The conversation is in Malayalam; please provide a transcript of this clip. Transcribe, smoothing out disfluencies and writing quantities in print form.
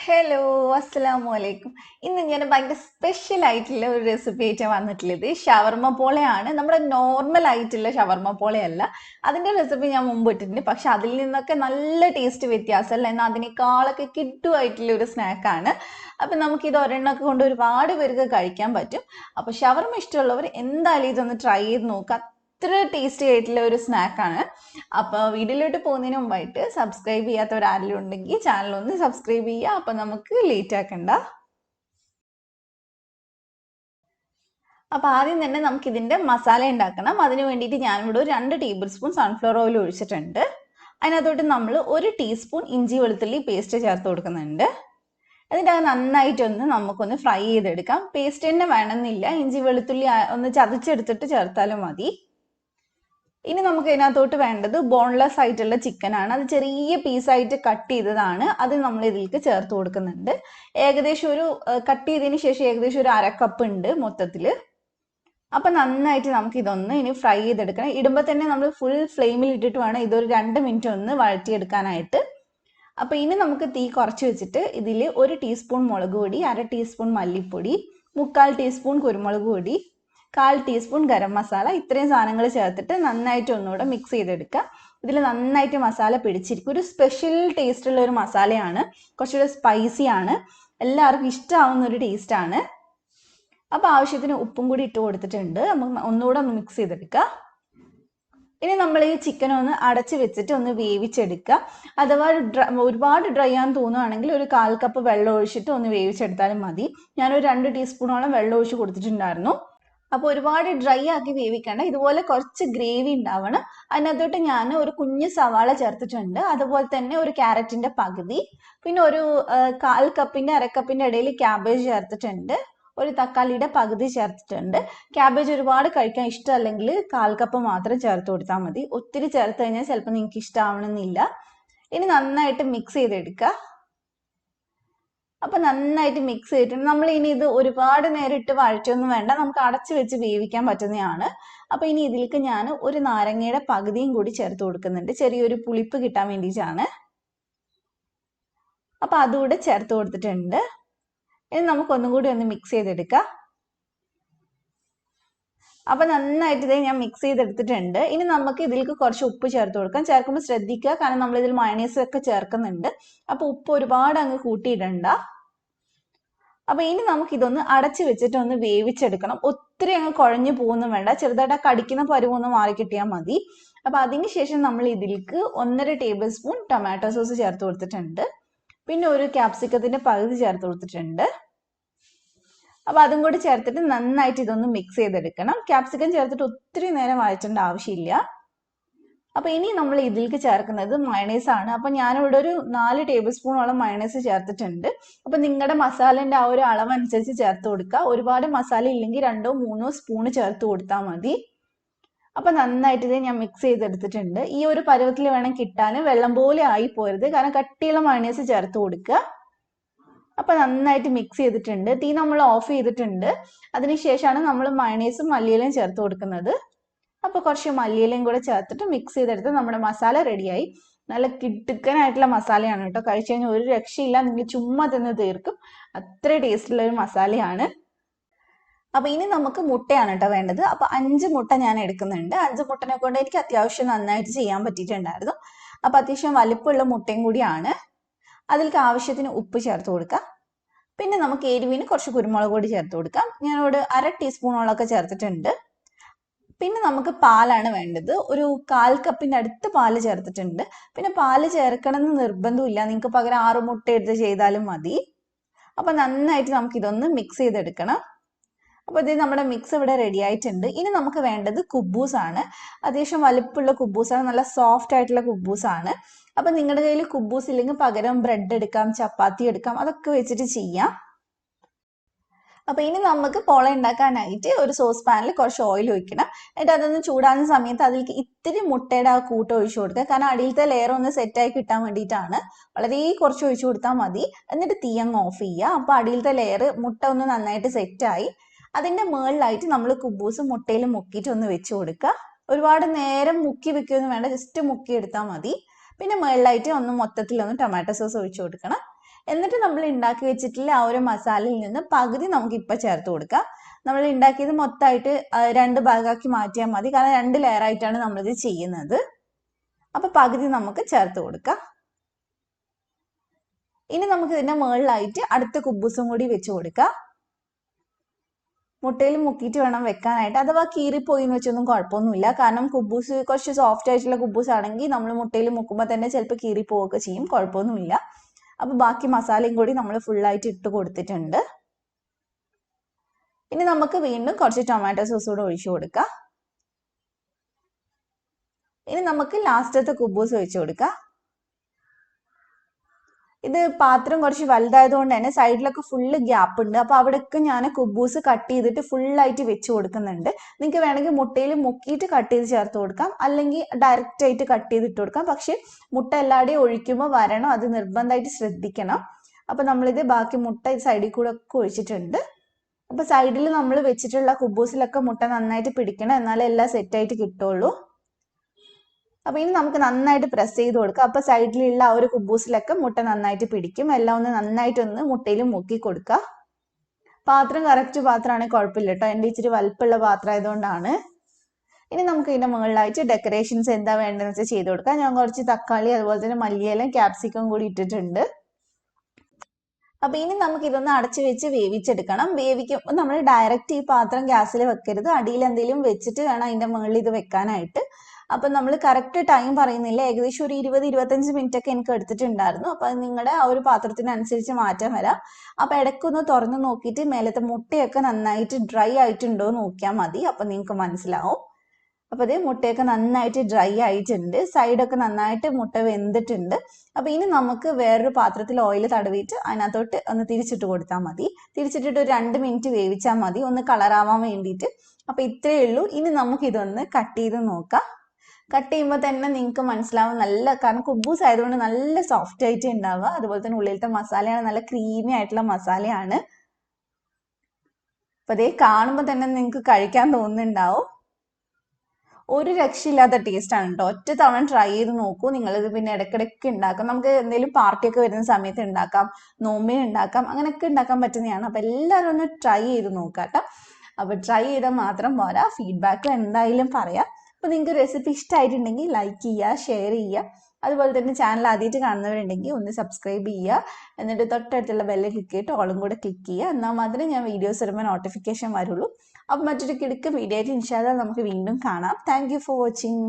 ഹലോ, അസ്സലാമു അലൈക്കും. ഇന്ന് ഞാൻ ഭയങ്കര സ്പെഷ്യൽ ആയിട്ടുള്ള ഒരു റെസിപ്പി ആയിട്ടാണ് വന്നിട്ടുള്ളത്. ഷവർമ പോളയാണ്. നമ്മുടെ നോർമൽ ആയിട്ടുള്ള ഷവർമ പോളയല്ല. അതിൻ്റെ റെസിപ്പി ഞാൻ മുമ്പ് ഇട്ടിട്ടുണ്ട്. പക്ഷെ അതിൽ നിന്നൊക്കെ നല്ല ടേസ്റ്റ് വ്യത്യാസമല്ല. എന്നാൽ അതിനേക്കാളൊക്കെ കിട്ടുമായിട്ടുള്ള ഒരു സ്നാക്കാണ്. അപ്പം നമുക്കിത് ഒരെണ്ണമൊക്കെ കൊണ്ട് ഒരുപാട് പേർക്ക് കഴിക്കാൻ പറ്റും. അപ്പോൾ ഷവർമ ഇഷ്ടമുള്ളവർ എന്തായാലും ഇതൊന്ന് ട്രൈ ചെയ്ത് നോക്കുക. അത്ര ടേസ്റ്റി ആയിട്ടുള്ള ഒരു സ്നാക്കാണ്. അപ്പോൾ വീഡിയോയിലോട്ട് പോകുന്നതിന് മുമ്പായിട്ട് സബ്സ്ക്രൈബ് ചെയ്യാത്തവർ ആരെങ്കിലും ഉണ്ടെങ്കിൽ ചാനൽ ഒന്ന് സബ്സ്ക്രൈബ് ചെയ്യുക. അപ്പോൾ നമുക്ക് ലേറ്റ് ആക്കണ്ട. അപ്പോൾ ആദ്യം തന്നെ നമുക്ക് ഇതിൻ്റെ മസാല ഉണ്ടാക്കണം. അതിന് വേണ്ടിയിട്ട് ഞാനിവിടെ ഒരു 2 ടേബിൾ സ്പൂൺ സൺഫ്ലവർ ഓയിൽ ഒഴിച്ചിട്ടുണ്ട്. അതിനകത്തോട്ട് നമ്മൾ 1 ടീസ്പൂൺ ഇഞ്ചി വെളുത്തുള്ളി പേസ്റ്റ് ചേർത്ത് കൊടുക്കുന്നുണ്ട്. എന്നിട്ട് അത് നന്നായിട്ടൊന്ന് നമുക്കൊന്ന് ഫ്രൈ ചെയ്തെടുക്കാം. പേസ്റ്റ് തന്നെ വേണമെന്നില്ല, ഇഞ്ചി വെളുത്തുള്ളി ഒന്ന് ചതച്ചെടുത്തിട്ട് ചേർത്താലും മതി. ഇനി നമുക്ക് ഇതിനകത്തോട്ട് വേണ്ടത് ബോൺലെസ് ആയിട്ടുള്ള ചിക്കൻ ആണ്. അത് ചെറിയ പീസായിട്ട് കട്ട് ചെയ്തതാണ്. അത് നമ്മൾ ഇതിലേക്ക് ചേർത്ത് കൊടുക്കുന്നുണ്ട്. ഏകദേശം ഒരു കട്ട് ചെയ്തതിന് ശേഷം ഏകദേശം ഒരു 1/2 കപ്പ് ഉണ്ട് മൊത്തത്തിൽ. അപ്പം നന്നായിട്ട് നമുക്ക് ഇതൊന്ന് ഇനി ഫ്രൈ ചെയ്തെടുക്കണം. ഇടുമ്പോൾ തന്നെ നമ്മൾ ഫുൾ ഫ്ലെയിമിൽ ഇട്ടിട്ട് വേണം ഇതൊരു 2 മിനിറ്റ് ഒന്ന് വഴറ്റിയെടുക്കാനായിട്ട്. അപ്പോൾ ഇനി നമുക്ക് തീ കുറച്ച് വെച്ചിട്ട് ഇതിൽ 1 ടീസ്പൂൺ മുളക് പൊടി, 1/2 ടീസ്പൂൺ മല്ലിപ്പൊടി, 3/4 ടീസ്പൂൺ കുരുമുളക് പൊടി, 1/4 ടീസ്പൂൺ ഗരം മസാല, ഇത്രയും സാധനങ്ങൾ ചേർത്തിട്ട് നന്നായിട്ട് ഒന്നുകൂടെ മിക്സ് ചെയ്തെടുക്കുക. ഇതിൽ നന്നായിട്ട് മസാല പിടിച്ചിരിക്കും. ഒരു സ്പെഷ്യൽ ടേസ്റ്റുള്ള ഒരു മസാലയാണ്. കുറച്ചുകൂടെ സ്പൈസിയാണ്. എല്ലാവർക്കും ഇഷ്ടമാവുന്ന ഒരു ടേസ്റ്റാണ്. അപ്പോൾ ആവശ്യത്തിന് ഉപ്പും കൂടി ഇട്ട് കൊടുത്തിട്ടുണ്ട്. നമുക്ക് ഒന്നുകൂടെ ഒന്ന് മിക്സ് ചെയ്തെടുക്കുക. ഇനി നമ്മൾ ഈ ചിക്കൻ ഒന്ന് അടച്ച് വെച്ചിട്ട് ഒന്ന് വേവിച്ചെടുക്കുക. അഥവാ ഒരുപാട് ഡ്രൈ ആണെന്ന് തോന്നുകയാണെങ്കിൽ ഒരു 1/4 കപ്പ് വെള്ളം ഒഴിച്ചിട്ട് ഒന്ന് വേവിച്ചെടുത്താലും മതി. ഞാനൊരു 2 ടീസ്പൂണോളം വെള്ളം ഒഴിച്ച് കൊടുത്തിട്ടുണ്ടായിരുന്നു. അപ്പോൾ ഒരുപാട് ഡ്രൈ ആക്കി വേവിക്കേണ്ട. ഇതുപോലെ കുറച്ച് ഗ്രേവി ഉണ്ടാവണം. അതിനകത്തോട്ട് ഞാൻ ഒരു കുഞ്ഞ് സവാള ചേർത്തിട്ടുണ്ട്. അതുപോലെ തന്നെ ഒരു ക്യാരറ്റിന്റെ പകുതി, പിന്നെ ഒരു 1/4 കപ്പിന്റെ 1/2 കപ്പിന്റെ ഇടയിൽ ക്യാബേജ് ചേർത്തിട്ടുണ്ട്. ഒരു തക്കാളിയുടെ പകുതി ചേർത്തിട്ടുണ്ട്. ക്യാബേജ് ഒരുപാട് കഴിക്കാൻ ഇഷ്ടമല്ലെങ്കിൽ 1/4 കപ്പ് മാത്രം ചേർത്ത് കൊടുത്താൽ മതി. ഒത്തിരി ചേർത്ത് കഴിഞ്ഞാൽ ചിലപ്പോൾ നിങ്ങൾക്ക് ഇഷ്ടമാവണമെന്നില്ല. ഇനി നന്നായിട്ട് മിക്സ് ചെയ്തെടുക്കുക. അപ്പം നന്നായിട്ട് മിക്സ് ചെയ്തിട്ടുണ്ട്. നമ്മൾ ഇനി ഇത് ഒരുപാട് നേരം ഇട്ട് വഴറ്റൊന്നും വേണ്ട, നമുക്ക് അടച്ചു വെച്ച് വേവിക്കാൻ പറ്റുന്നതാണ്. അപ്പം ഇനി ഇതിലേക്ക് ഞാൻ ഒരു നാരങ്ങയുടെ പകുതിയും കൂടി ചേർത്ത് കൊടുക്കുന്നുണ്ട്. ചെറിയൊരു പുളിപ്പ് കിട്ടാൻ വേണ്ടിയിട്ടാണ്. അപ്പം അതുകൂടെ ചേർത്ത് കൊടുത്തിട്ടുണ്ട്. ഇനി നമുക്ക് ഒന്നും കൂടി ഒന്ന് മിക്സ് ചെയ്തെടുക്കാം. അപ്പം നന്നായിട്ട് ഇതേ ഞാൻ മിക്സ് ചെയ്തെടുത്തിട്ടുണ്ട്. ഇനി നമുക്ക് ഇതിലേക്ക് കുറച്ച് ഉപ്പ് ചേർത്ത് കൊടുക്കാം. ചേർക്കുമ്പോൾ ശ്രദ്ധിക്കുക, കാരണം നമ്മൾ ഇതിൽ മയണൈസ് ഒക്കെ ചേർക്കുന്നുണ്ട്. അപ്പോൾ ഉപ്പ് ഒരുപാട് അങ്ങ് കൂട്ടിയിടണ്ട. അപ്പം ഇനി നമുക്ക് ഇതൊന്ന് അടച്ച് വെച്ചിട്ട് ഒന്ന് വേവിച്ചെടുക്കണം. ഒത്തിരി അങ്ങ് കുഴഞ്ഞു പോകുന്നു വേണ്ട, ചെറുതായിട്ട് ആ കടിക്കുന്ന പരുവൊന്ന് മാറി കിട്ടിയാൽ മതി. അപ്പം അതിന് ശേഷം നമ്മൾ ഇതിലേക്ക് 1.5 ടേബിൾ സ്പൂൺ ടൊമാറ്റോ സോസ് ചേർത്ത് കൊടുത്തിട്ടുണ്ട്. പിന്നെ ഒരു ക്യാപ്സിക്കത്തിന്റെ പകുതി ചേർത്ത് കൊടുത്തിട്ടുണ്ട്. അപ്പോൾ അതും കൂടി ചേർത്തിട്ട് നന്നായിട്ട് ഇതൊന്ന് മിക്സ് ചെയ്തെടുക്കണം. ക്യാപ്സിക്കം ചേർത്തിട്ട് ഒത്തിരി നേരം വഴറ്റേണ്ട ആവശ്യമില്ല. അപ്പോൾ ഇനി നമ്മൾ ഇതിലേക്ക് ചേർക്കുന്നത് മയണൈസ് ആണ്. അപ്പോൾ ഞാനിവിടെ ഒരു 4 ടേബിൾ സ്പൂണോളം മയണൈസ് ചേർത്തിട്ടുണ്ട്. അപ്പോൾ നിങ്ങളുടെ മസാലേൻ്റെ ആ ഒരു അളവനുസരിച്ച് ചേർത്ത് കൊടുക്കുക. ഒരുപാട് മസാല ഇല്ലെങ്കിൽ 2-3 സ്പൂണ് ചേർത്ത് കൊടുത്താൽ മതി. അപ്പം നന്നായിട്ട് ഇത് ഞാൻ മിക്സ് ചെയ്തെടുത്തിട്ടുണ്ട്. ഈ ഒരു പരുവത്തിൽ വേണം കിട്ടാൻ, വെള്ളം പോലെ ആയി പോരുത്, കാരണം കട്ടിയുള്ള മയണൈസ് ചേർത്ത് കൊടുക്കുക. അപ്പം നന്നായിട്ട് മിക്സ് ചെയ്തിട്ടുണ്ട്. തീ നമ്മൾ ഓഫ് ചെയ്തിട്ടുണ്ട്. അതിനുശേഷമാണ് നമ്മൾ മയണൈസും മല്ലിയിലയും ചേർത്ത് കൊടുക്കുന്നത്. അപ്പോൾ കുറച്ച് മല്ലിയിലയും കൂടെ ചേർത്തിട്ട് മിക്സ് ചെയ്തെടുത്ത് നമ്മുടെ മസാല റെഡിയായി. നല്ല കിടുക്കനായിട്ടുള്ള മസാലയാണ് കേട്ടോ. കഴിച്ചു കഴിഞ്ഞാൽ ഒരു രക്ഷയില്ല, നിങ്ങൾ ചുമ്മാ തിന്ന് തീർക്കും. അത്ര ടേസ്റ്റുള്ള ഒരു മസാലയാണ്. അപ്പോൾ ഇനി നമുക്ക് മുട്ടയാണ് കേട്ടോ വേണ്ടത്. അപ്പോൾ 5 മുട്ട ഞാൻ എടുക്കുന്നുണ്ട്. 5 മുട്ടനെ കൊണ്ട് എനിക്ക് അത്യാവശ്യം നന്നായിട്ട് ചെയ്യാൻ പറ്റിയിട്ടുണ്ടായിരുന്നു. അപ്പോൾ അത്യാവശ്യം വലിപ്പമുള്ള മുട്ടയും കൂടിയാണ്. അതിലേക്ക് ആവശ്യത്തിന് ഉപ്പ് ചേർത്ത് കൊടുക്കാം. പിന്നെ നമുക്ക് എരിവിന് കുറച്ച് കുരുമുളക് പൊടി ചേർത്ത് കൊടുക്കാം. ഞാനിവിടെ 1/2 ടീസ്പൂണോളൊക്കെ ചേർത്തിട്ടുണ്ട്. പിന്നെ നമുക്ക് പാലാണ് വേണ്ടത്. ഒരു 1/4 കപ്പിൻ്റെ അടുത്ത് പാല് ചേർത്തിട്ടുണ്ട്. പിന്നെ പാല് ചേർക്കണം എന്ന് നിർബന്ധമില്ല, നിങ്ങൾക്ക് പകരം 6 മുട്ട എടുത്ത് ചെയ്താലും മതി. അപ്പം നന്നായിട്ട് നമുക്കിതൊന്ന് മിക്സ് ചെയ്തെടുക്കണം. അപ്പോൾ ഇത് നമ്മുടെ മിക്സ് ഇവിടെ റെഡി ആയിട്ടുണ്ട്. ഇനി നമുക്ക് വേണ്ടത് കുബൂസാണ്. അത്യാവശ്യം വലിപ്പമുള്ള കുബൂസാണ്, നല്ല സോഫ്റ്റ് ആയിട്ടുള്ള കുബൂസാണ്. അപ്പം നിങ്ങളുടെ കയ്യിൽ കുബൂസ് ഇല്ലെങ്കിൽ പകരം ബ്രെഡ് എടുക്കാം, ചപ്പാത്തി എടുക്കാം, അതൊക്കെ വെച്ചിട്ട് ചെയ്യാം. അപ്പോൾ ഇനി നമുക്ക് പോള ഉണ്ടാക്കാനായിട്ട് ഒരു സോസ് പാനിൽ കുറച്ച് ഓയിൽ ഒഴിക്കണം. എന്നിട്ട് അതൊന്ന് ചൂടാകുന്ന സമയത്ത് അതിലേക്ക് ഇത്തിരി മുട്ടയുടെ ആ കൂട്ട് ഒഴിച്ചു കൊടുക്കുക. കാരണം അടിയിലത്തെ ലെയർ ഒന്ന് സെറ്റായി കിട്ടാൻ വേണ്ടിയിട്ടാണ്. വളരെ കുറച്ച് ഒഴിച്ചു കൊടുത്താൽ മതി. എന്നിട്ട് തീ അങ്ങ് ഓഫ് ചെയ്യുക. അപ്പോൾ അടിയിലത്തെ ലെയർ മുട്ട ഒന്ന് നന്നായിട്ട് സെറ്റായി. അതിൻ്റെ മുകളിലായിട്ട് നമ്മൾ കുബൂസ് മുട്ടയിൽ മുക്കിയിട്ട് ഒന്ന് വെച്ച് കൊടുക്കുക. ഒരുപാട് നേരം മുക്കി വെക്കുകയൊന്നും വേണ്ട, ജസ്റ്റ് മുക്കി എടുത്താൽ മതി. പിന്നെ മുകളിലായിട്ട് ഒന്ന് മൊത്തത്തിലൊന്ന് ടൊമാറ്റോ സോസ് ഒഴിച്ചു കൊടുക്കണം. എന്നിട്ട് നമ്മൾ ഉണ്ടാക്കി വെച്ചിട്ടുള്ള ആ ഒരു മസാലയിൽ നിന്ന് പകുതി നമുക്ക് ഇപ്പം ചേർത്ത് കൊടുക്കാം. നമ്മൾ ഉണ്ടാക്കിയത് മൊത്തമായിട്ട് 2 ഭാഗമാക്കി മാറ്റിയാൽ മതി, കാരണം 2 ലെയർ ആയിട്ടാണ് നമ്മളിത് ചെയ്യുന്നത്. അപ്പോൾ പകുതി നമുക്ക് ചേർത്ത് കൊടുക്കാം. ഇനി നമുക്ക് ഇതിൻ്റെ മുകളിലായിട്ട് അടുത്ത കുബൂസും കൂടി വെച്ച് കൊടുക്കാം. മുട്ടയിൽ മുക്കിയിട്ട് വേണം വെക്കാനായിട്ട്. അഥവാ കീറിപ്പോയി എന്ന് വെച്ചൊന്നും കുഴപ്പമൊന്നുമില്ല, കാരണം കുബൂസ് കുറച്ച് സോഫ്റ്റ് ആയിട്ടുള്ള കുബൂസ് ആണെങ്കിൽ നമ്മൾ മുട്ടയിൽ മുക്കുമ്പോൾ തന്നെ ചിലപ്പോൾ കീറിപ്പോവുകയൊക്കെ ചെയ്യും, കുഴപ്പമൊന്നുമില്ല. അപ്പോൾ ബാക്കി മസാലയും കൂടി നമ്മൾ ഫുള്ളായിട്ട് ഇട്ട് കൊടുത്തിട്ടുണ്ട്. ഇനി നമുക്ക് വീണ്ടും കുറച്ച് ടൊമാറ്റോ സോസ് കൂടെ ഒഴിച്ചു കൊടുക്കാം. ഇനി നമുക്ക് ലാസ്റ്റത്തെ കുബൂസ് ഒഴിച്ചു കൊടുക്കാം. ഇത് പാത്രം കുറച്ച് വലുതായതുകൊണ്ട് തന്നെ സൈഡിലൊക്കെ ഫുള്ള് ഗ്യാപ്പ് ഉണ്ട്. അപ്പോൾ അവിടെയൊക്കെ ഞാൻ കുബൂസ് കട്ട് ചെയ്തിട്ട് ഫുള്ളായിട്ട് വെച്ച് കൊടുക്കുന്നുണ്ട്. നിങ്ങൾക്ക് വേണമെങ്കിൽ മുട്ടയിൽ മുക്കിയിട്ട് കട്ട് ചെയ്ത് ചേർത്ത് കൊടുക്കാം, അല്ലെങ്കിൽ ഡയറക്റ്റ് ആയിട്ട് കട്ട് ചെയ്തിട്ട് കൊടുക്കാം. പക്ഷെ മുട്ട എല്ലാവരുടെയും ഒഴിക്കുമ്പോൾ വരണം, അത് നിർബന്ധമായിട്ട് ശ്രദ്ധിക്കണം. അപ്പോൾ നമ്മളിത് ബാക്കി മുട്ട ഇത് സൈഡിൽ കൂടെ ഒക്കെ ഒഴിച്ചിട്ടുണ്ട്. അപ്പോൾ സൈഡിൽ നമ്മൾ വെച്ചിട്ടുള്ള കുബൂസിലൊക്കെ മുട്ട നന്നായിട്ട് പിടിക്കണം, എന്നാലേ എല്ലാം സെറ്റായിട്ട് കിട്ടുള്ളൂ. അപ്പോൾ ഇനി നമുക്ക് നന്നായിട്ട് പ്രസ് ചെയ്ത് കൊടുക്കാം. അപ്പോൾ സൈഡിലുള്ള ആ ഒരു കുബൂസിലൊക്കെ മുട്ട നന്നായിട്ട് പിടിക്കും. എല്ലാം ഒന്ന് നന്നായിട്ടൊന്ന് മുട്ടയിൽ മുക്കി കൊടുക്കുക. പാത്രം കറക്റ്റ് പാത്രമാണെങ്കിൽ കുഴപ്പമില്ല കേട്ടോ, എൻ്റെ ഇച്ചിരി വലുപ്പമുള്ള പാത്രം ആയതുകൊണ്ടാണ്. ഇനി നമുക്ക് ഇതിൻ്റെ മുകളിലായിട്ട് ഡെക്കറേഷൻസ് എന്താ വേണ്ടതെന്ന് വെച്ചാൽ ചെയ്ത് കൊടുക്കാം. ഞാൻ കുറച്ച് തക്കാളി അതുപോലെ തന്നെ മല്ലിയിലയും ക്യാപ്സിക്കം കൂടി ഇട്ടിട്ടുണ്ട്. അപ്പോൾ ഇനി നമുക്ക് ഇതൊന്ന് അടച്ചു വെച്ച് വേവിച്ചെടുക്കണം. വേവിക്കുമ്പോൾ നമ്മൾ ഡയറക്റ്റ് ഈ പാത്രം ഗ്യാസിൽ വെക്കരുത്, അടിയിൽ എന്തെങ്കിലും വെച്ചിട്ട് വേണം അതിൻ്റെ മുകളിൽ ഇത് വെക്കാനായിട്ട്. അപ്പം നമ്മൾ കറക്റ്റ് ടൈം പറയുന്നില്ല, ഏകദേശം ഒരു 20-25 മിനിറ്റ് ഒക്കെ എനിക്ക് എടുത്തിട്ടുണ്ടായിരുന്നു. അപ്പോൾ അത് നിങ്ങളുടെ ആ ഒരു പാത്രത്തിനനുസരിച്ച് മാറ്റം വരാം. അപ്പോൾ ഇടയ്ക്കൊന്ന് തുറന്ന് നോക്കിയിട്ട് മേലത്തെ മുട്ടയൊക്കെ നന്നായിട്ട് ഡ്രൈ ആയിട്ടുണ്ടോ എന്ന് നോക്കിയാൽ മതി, അപ്പോൾ നിങ്ങൾക്ക് മനസ്സിലാവും. അപ്പോൾ അതേ മുട്ടയൊക്കെ നന്നായിട്ട് ഡ്രൈ ആയിട്ടുണ്ട്, സൈഡൊക്കെ നന്നായിട്ട് മുട്ട വെന്തിട്ടുണ്ട്. അപ്പോൾ ഇനി നമുക്ക് വേറൊരു പാത്രത്തിൽ ഓയിൽ തടവിയിട്ട് അതിനകത്തോട്ട് ഒന്ന് തിരിച്ചിട്ട് കൊടുത്താൽ മതി. തിരിച്ചിട്ടിട്ട് ഒരു 2 മിനിറ്റ് വേവിച്ചാൽ മതി, ഒന്ന് കളറാവാൻ വേണ്ടിയിട്ട്. അപ്പോൾ ഇത്രയേ ഉള്ളൂ. ഇനി നമുക്കിതൊന്ന് കട്ട് ചെയ്ത് നോക്കാം. കട്ട് ചെയ്യുമ്പോൾ തന്നെ നിങ്ങൾക്ക് മനസ്സിലാവും, നല്ല, കാരണം കുബൂസ് ആയതുകൊണ്ട് നല്ല സോഫ്റ്റ് ആയിട്ട് ഉണ്ടാവുക. അതുപോലെ തന്നെ ഉള്ളിലത്തെ മസാലയാണ് നല്ല ക്രീമി ആയിട്ടുള്ള മസാലയാണ്. അപ്പോൾ അതേ കാണുമ്പോൾ തന്നെ നിങ്ങൾക്ക് കഴിക്കാൻ തോന്നുന്നുണ്ടാവും. ഒരു രക്ഷയില്ലാത്ത ടേസ്റ്റാണ് കേട്ടോ. ഒറ്റ തവണ ട്രൈ ചെയ്ത് നോക്കൂ. നിങ്ങളിത് പിന്നെ ഇടയ്ക്കിടയ്ക്ക് ഉണ്ടാക്കാം. നമുക്ക് എന്തെങ്കിലും പാർട്ടിയൊക്കെ വരുന്ന സമയത്ത് ഉണ്ടാക്കാം, നോമ്പിന് ഉണ്ടാക്കാം, അങ്ങനെയൊക്കെ ഉണ്ടാക്കാൻ പറ്റുന്നതാണ്. അപ്പോൾ എല്ലാവരും ഒന്ന് ട്രൈ ചെയ്ത് നോക്കാം കേട്ടോ. അപ്പോൾ ട്രൈ ചെയ്താൽ മാത്രം പോരാ, ഫീഡ്ബാക്ക് എന്തായാലും പറയാം. അപ്പോൾ നിങ്ങൾക്ക് റെസിപ്പി ഇഷ്ടമായിട്ടുണ്ടെങ്കിൽ ലൈക്ക് ചെയ്യുക, ഷെയർ ചെയ്യുക. അതുപോലെ തന്നെ ചാനൽ ആദ്യമായിട്ട് കാണുന്നവരുണ്ടെങ്കിൽ ഒന്ന് സബ്സ്ക്രൈബ് ചെയ്യുക. എന്നിട്ട് തൊട്ടടുത്തുള്ള ബെല്ല് ക്ലിക്ക് ചെയ്തിട്ട് ഓളും കൂടെ ക്ലിക്ക് ചെയ്യുക. എന്നാൽ മാത്രമേ ഞാൻ വീഡിയോസ് വരുമ്പോൾ നോട്ടിഫിക്കേഷൻ വരുള്ളൂ. അപ്പോൾ മറ്റൊരു കിടക്ക് വീഡിയോ ആയിട്ട് ഇൻഷാ അല്ലാഹ് നമുക്ക് വീണ്ടും കാണാം. Thank you for watching.